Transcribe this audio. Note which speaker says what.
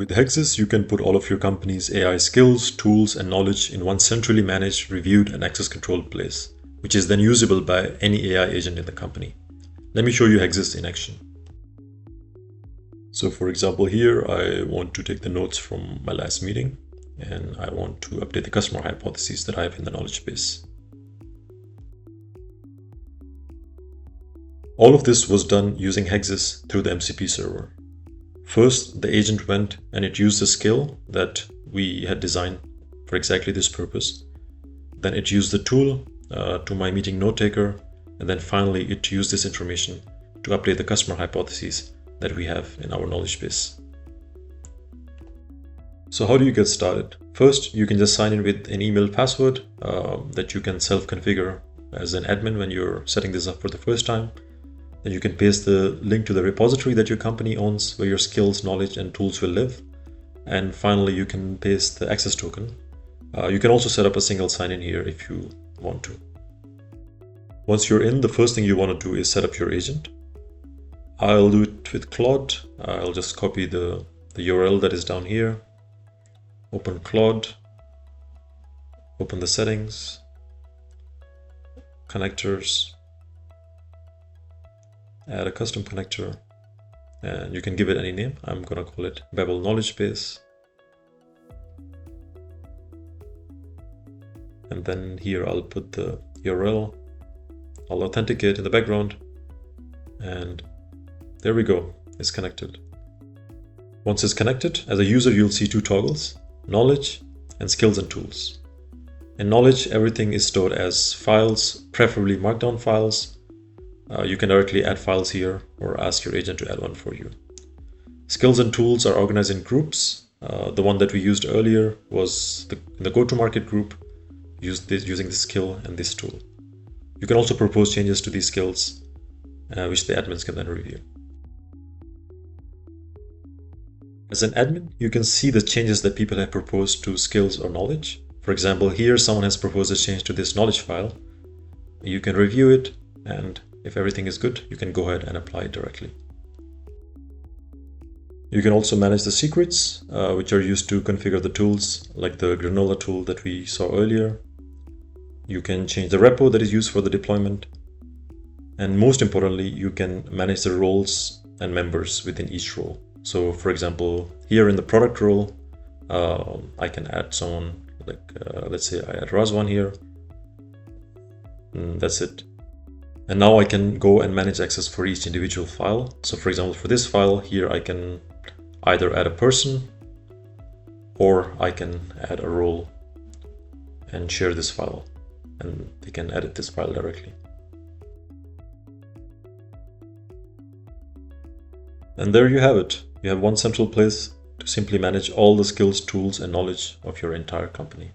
Speaker 1: With Hexis, you can put all of your company's AI skills, tools, and knowledge in one centrally managed, reviewed, and access-controlled place, which is then usable by any AI agent in the company. Let me show you Hexis in action. So for example, here I want to take the notes from my last meeting, and I want to update the customer hypotheses that I have in the knowledge base. All of this was done using Hexis through the MCP server. First, the agent went and it used the skill that we had designed for exactly this purpose. Then it used the tool to my meeting note taker, and then finally it used this information to update the customer hypotheses that we have in our knowledge base. So how do you get started? First, you can just sign in with an email password that you can self-configure as an admin when you're setting this up for the first time. Then you can paste the link to the repository that your company owns, where your skills, knowledge, and tools will live. And finally, you can paste the access token. You can also set up a single sign-in here if you want to. Once you're in, the first thing you want to do is set up your agent. I'll do it with Claude. I'll just copy the URL that is down here. Open Claude. Open the settings. Connectors. Add a custom connector, and you can give it any name. I'm going to call it Babel Knowledge Base. And then here I'll put the URL. I'll authenticate in the background, and there we go, it's connected. Once it's connected, as a user, you'll see two toggles, knowledge and skills and tools. In knowledge, everything is stored as files, preferably markdown files. You can directly add files here or ask your agent to add one for you. Skills and tools are organized in groups. The one that we used earlier was the go-to-market group, using this skill and this tool. You can also propose changes to these skills, which the admins can then review. As an admin, you can see the changes that people have proposed to skills or knowledge. For example, here someone has proposed a change to this knowledge file. You can review it, and if everything is good, you can go ahead and apply it directly. You can also manage the secrets, which are used to configure the tools, like the granola tool that we saw earlier. You can change the repo that is used for the deployment. And most importantly, you can manage the roles and members within each role. So for example, here in the product role, I can add someone, like let's say I add Razwan here. And that's it. And now I can go and manage access for each individual file. So for example, for this file here, I can either add a person or I can add a role and share this file, and they can edit this file directly. And there you have it. You have one central place to simply manage all the skills, tools, and knowledge of your entire company.